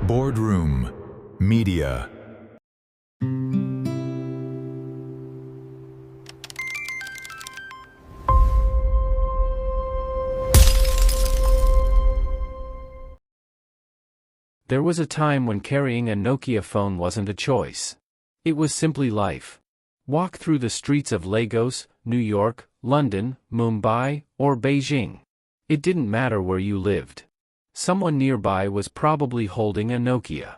Boardroom Media. There was a time when carrying a Nokia phone wasn't a choice. It was simply life. Walk through the streets of Lagos, New York, London, Mumbai, or Beijing. It didn't matter where you lived. Someone nearby was probably holding a Nokia.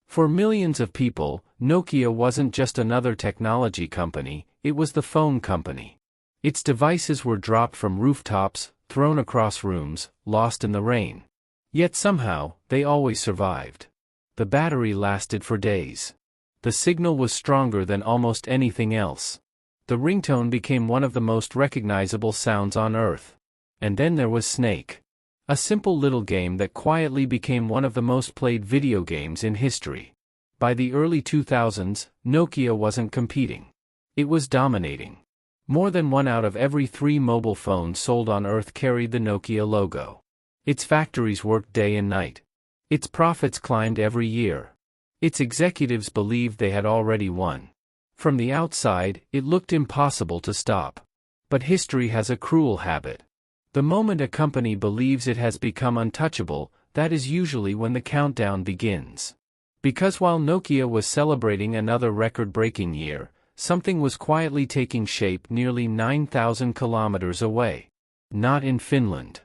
For millions of people, Nokia wasn't just another technology company, it was the phone company. Its devices were dropped from rooftops, thrown across rooms, lost in the rain. Yet somehow, they always survived. The battery lasted for days. The signal was stronger than almost anything else. The ringtone became one of the most recognizable sounds on Earth. And then there was Snake. A simple little game that quietly became one of the most played video games in history. By the early 2000s, Nokia wasn't competing. It was dominating. More than 1 out of every 3 mobile phones sold on Earth carried the Nokia logo. Its factories worked day and night. Its profits climbed every year. Its executives believed they had already won. From the outside, it looked impossible to stop. But history has a cruel habit. The moment a company believes it has become untouchable, that is usually when the countdown begins. Because while Nokia was celebrating another record-breaking year, something was quietly taking shape nearly 9,000 kilometers away. Not in Finland,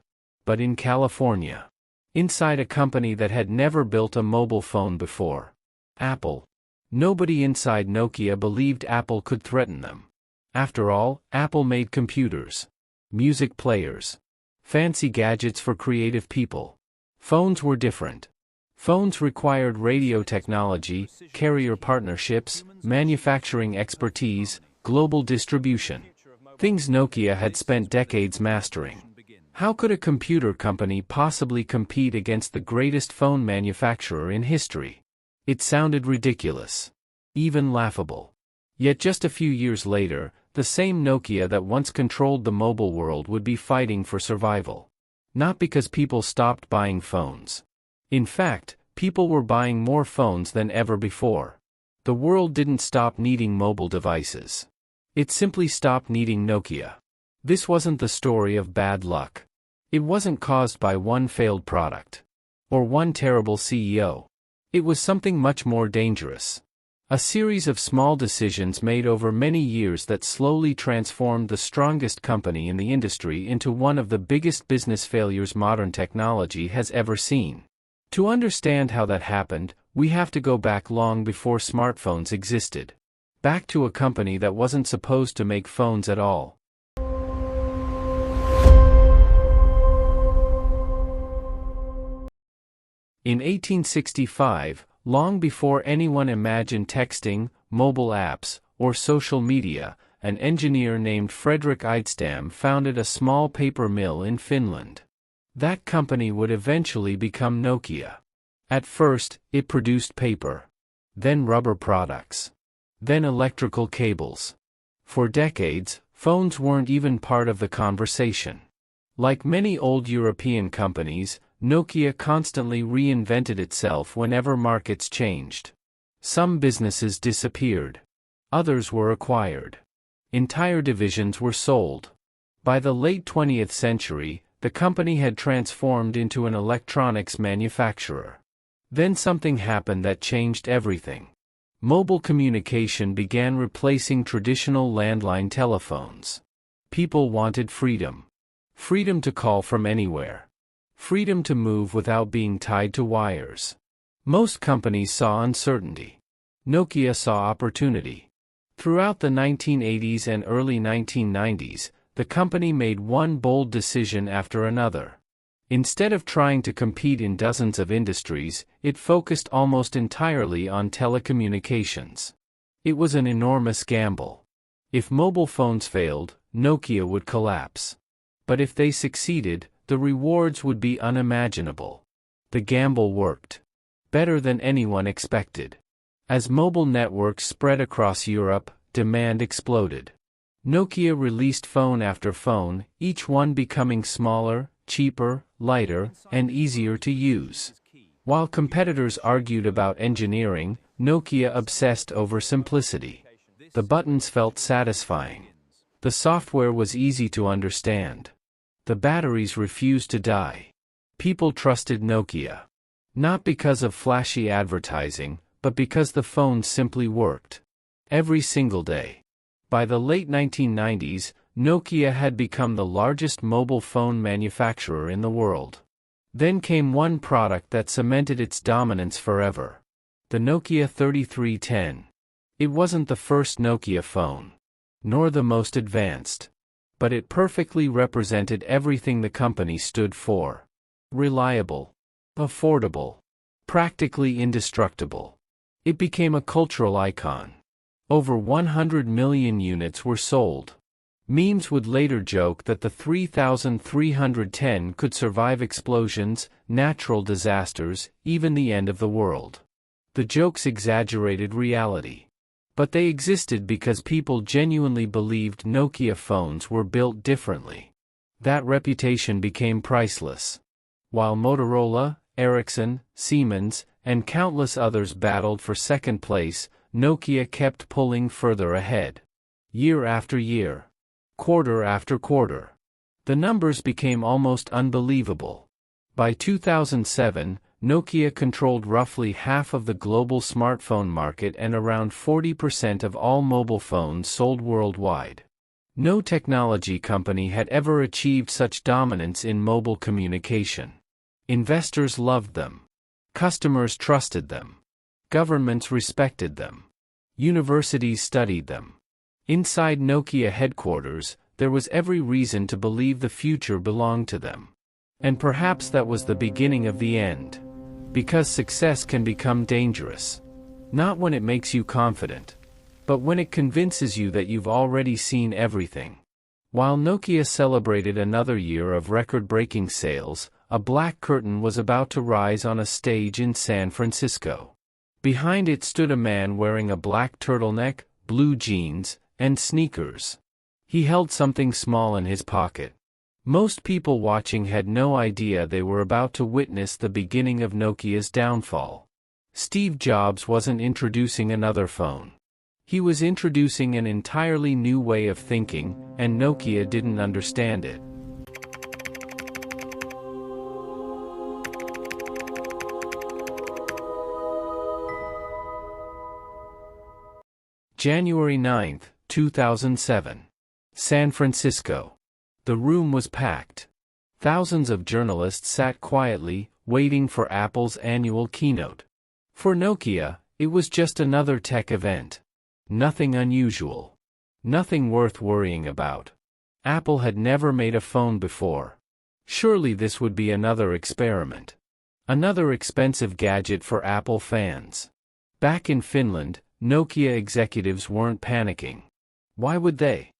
but in California. Inside a company that had never built a mobile phone before. Apple. Nobody inside Nokia believed Apple could threaten them. After all, Apple made computers, music players, fancy gadgets for creative people. Phones were different. Phones required radio technology, carrier partnerships, manufacturing expertise, global distribution. Things Nokia had spent decades mastering. How could a computer company possibly compete against the greatest phone manufacturer in history? It sounded ridiculous. Even laughable. Yet just a few years later, the same Nokia that once controlled the mobile world would be fighting for survival. Not because people stopped buying phones. In fact, people were buying more phones than ever before. The world didn't stop needing mobile devices. It simply stopped needing Nokia. This wasn't the story of bad luck. It wasn't caused by one failed product. Or one terrible CEO. It was something much more dangerous. A series of small decisions made over many years that slowly transformed the strongest company in the industry into one of the biggest business failures modern technology has ever seen. To understand how that happened, we have to go back long before smartphones existed. Back to a company that wasn't supposed to make phones at all. In 1865, long before anyone imagined texting, mobile apps, or social media, an engineer named Fredrik Idestam founded a small paper mill in Finland. That company would eventually become Nokia. At first, it produced paper. Then rubber products. Then electrical cables. For decades, phones weren't even part of the conversation. Like many old European companies, Nokia constantly reinvented itself whenever markets changed. Some businesses disappeared. Others were acquired. Entire divisions were sold. By the late 20th century, the company had transformed into an electronics manufacturer. Then something happened that changed everything. Mobile communication began replacing traditional landline telephones. People wanted freedom. Freedom to call from anywhere. Freedom to move without being tied to wires. Most companies saw uncertainty. Nokia saw opportunity. Throughout the 1980s and early 1990s, the company made one bold decision after another. Instead of trying to compete in dozens of industries, it focused almost entirely on telecommunications. It was an enormous gamble. If mobile phones failed, Nokia would collapse. But if they succeeded, the rewards would be unimaginable. The gamble worked. Better than anyone expected. As mobile networks spread across Europe, demand exploded. Nokia released phone after phone, each one becoming smaller, cheaper, lighter, and easier to use. While competitors argued about engineering, Nokia obsessed over simplicity. The buttons felt satisfying. The software was easy to understand. The batteries refused to die. People trusted Nokia. Not because of flashy advertising, but because the phone simply worked. Every single day. By the late 1990s, Nokia had become the largest mobile phone manufacturer in the world. Then came one product that cemented its dominance forever. The Nokia 3310. It wasn't the first Nokia phone, nor the most advanced. But it perfectly represented everything the company stood for. Reliable. Affordable. Practically indestructible. It became a cultural icon. Over 100 million units were sold. Memes would later joke that the 3310 could survive explosions, natural disasters, even the end of the world. The jokes exaggerated reality. But they existed because people genuinely believed Nokia phones were built differently. That reputation became priceless. While Motorola, Ericsson, Siemens, and countless others battled for second place, Nokia kept pulling further ahead. Year after year. Quarter after quarter. The numbers became almost unbelievable. By 2007, Nokia controlled roughly half of the global smartphone market and around 40% of all mobile phones sold worldwide. No technology company had ever achieved such dominance in mobile communication. Investors loved them. Customers trusted them. Governments respected them. Universities studied them. Inside Nokia headquarters, there was every reason to believe the future belonged to them. And perhaps that was the beginning of the end. Because success can become dangerous. Not when it makes you confident, but when it convinces you that you've already seen everything. While Nokia celebrated another year of record-breaking sales, a black curtain was about to rise on a stage in San Francisco. Behind it stood a man wearing a black turtleneck, blue jeans, and sneakers. He held something small in his pocket. Most people watching had no idea they were about to witness the beginning of Nokia's downfall. Steve Jobs wasn't introducing another phone. He was introducing an entirely new way of thinking, and Nokia didn't understand it. January 9, 2007. San Francisco. The room was packed. Thousands of journalists sat quietly, waiting for Apple's annual keynote. For Nokia, it was just another tech event. Nothing unusual. Nothing worth worrying about. Apple had never made a phone before. Surely this would be another experiment. Another expensive gadget for Apple fans. Back in Finland, Nokia executives weren't panicking. Why would they?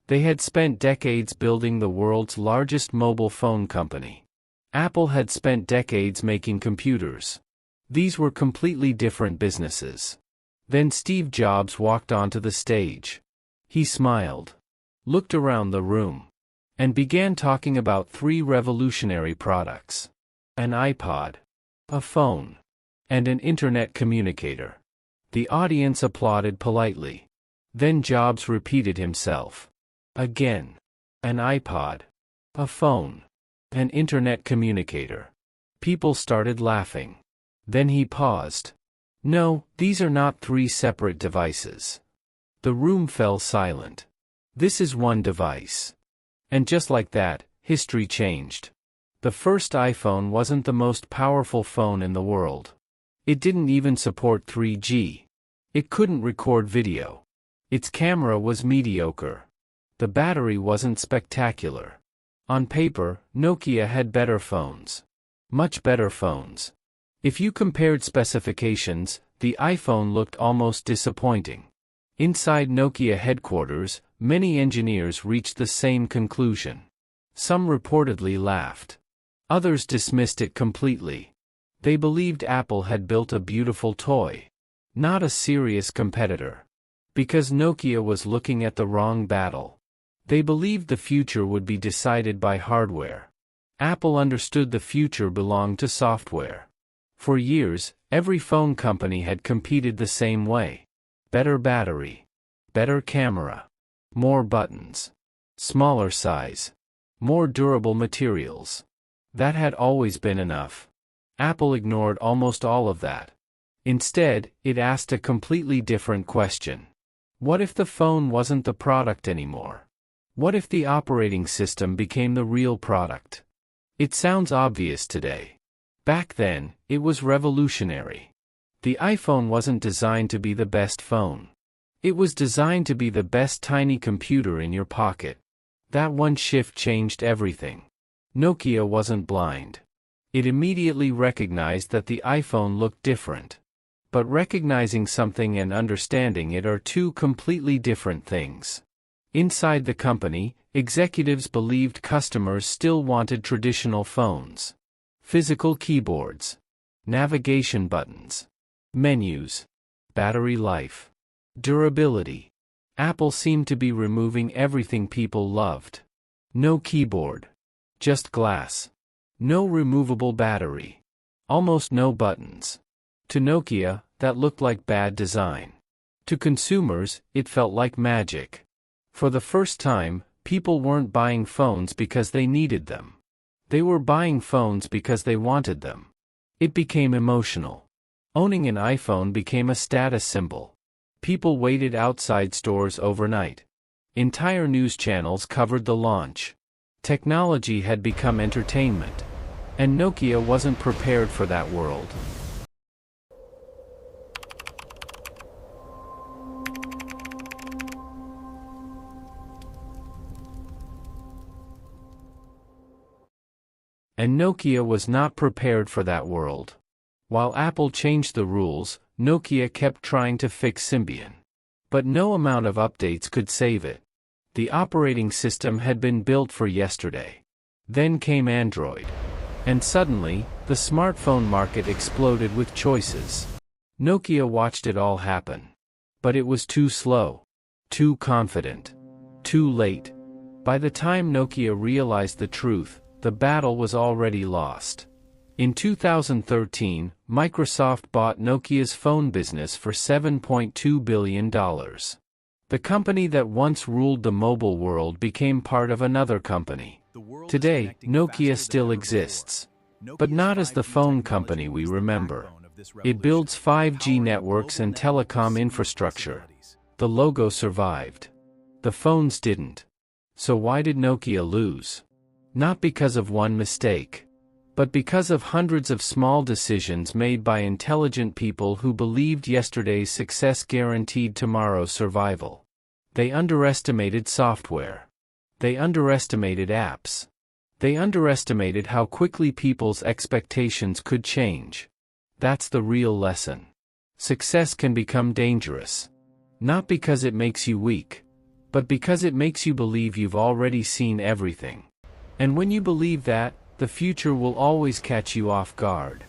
They had spent decades building the world's largest mobile phone company. Apple had spent decades making computers. These were completely different businesses. Then Steve Jobs walked onto the stage. He smiled, looked around the room, and began talking about three revolutionary products: an iPod, a phone, and an internet communicator. The audience applauded politely. Then Jobs repeated himself. Again. An iPod, a phone, an internet communicator. People started laughing. Then he paused. No, these are not three separate devices. The room fell silent. This is one device. And just like that, history changed. The first iPhone wasn't the most powerful phone in the world. It didn't even support 3G. It couldn't record video. Its camera was mediocre. The battery wasn't spectacular. On paper, Nokia had better phones. Much better phones. If you compared specifications, the iPhone looked almost disappointing. Inside Nokia headquarters, many engineers reached the same conclusion. Some reportedly laughed. Others dismissed it completely. They believed Apple had built a beautiful toy, not a serious competitor. Because Nokia was looking at the wrong battle. They believed the future would be decided by hardware. Apple understood the future belonged to software. For years, every phone company had competed the same way. Better battery. Better camera. More buttons. Smaller size. More durable materials. That had always been enough. Apple ignored almost all of that. Instead, it asked a completely different question. What if the phone wasn't the product anymore? What if the operating system became the real product? It sounds obvious today. Back then, it was revolutionary. The iPhone wasn't designed to be the best phone. It was designed to be the best tiny computer in your pocket. That one shift changed everything. Nokia wasn't blind. It immediately recognized that the iPhone looked different. But recognizing something and understanding it are two completely different things. Inside the company, executives believed customers still wanted traditional phones. Physical keyboards. Navigation buttons. Menus. Battery life. Durability. Apple seemed to be removing everything people loved. No keyboard. Just glass. No removable battery. Almost no buttons. To Nokia, that looked like bad design. To consumers, it felt like magic. For the first time, people weren't buying phones because they needed them. They were buying phones because they wanted them. It became emotional. Owning an iPhone became a status symbol. People waited outside stores overnight. Entire news channels covered the launch. Technology had become entertainment. And Nokia wasn't prepared for that world. And Nokia was not prepared for that world. While Apple changed the rules, Nokia kept trying to fix Symbian. But no amount of updates could save it. The operating system had been built for yesterday. Then came Android. And suddenly, the smartphone market exploded with choices. Nokia watched it all happen. But it was too slow. Too confident. Too late. By the time Nokia realized the truth, the battle was already lost. In 2013, Microsoft bought Nokia's phone business for $7.2 billion. The company that once ruled the mobile world became part of another company. Today, Nokia still exists. But not as the phone company we remember. It builds 5G networks and telecom infrastructure. The logo survived. The phones didn't. So why did Nokia lose? Not because of one mistake. But because of hundreds of small decisions made by intelligent people who believed yesterday's success guaranteed tomorrow's survival. They underestimated software. They underestimated apps. They underestimated how quickly people's expectations could change. That's the real lesson. Success can become dangerous. Not because it makes you weak, but because it makes you believe you've already seen everything. And when you believe that, the future will always catch you off guard.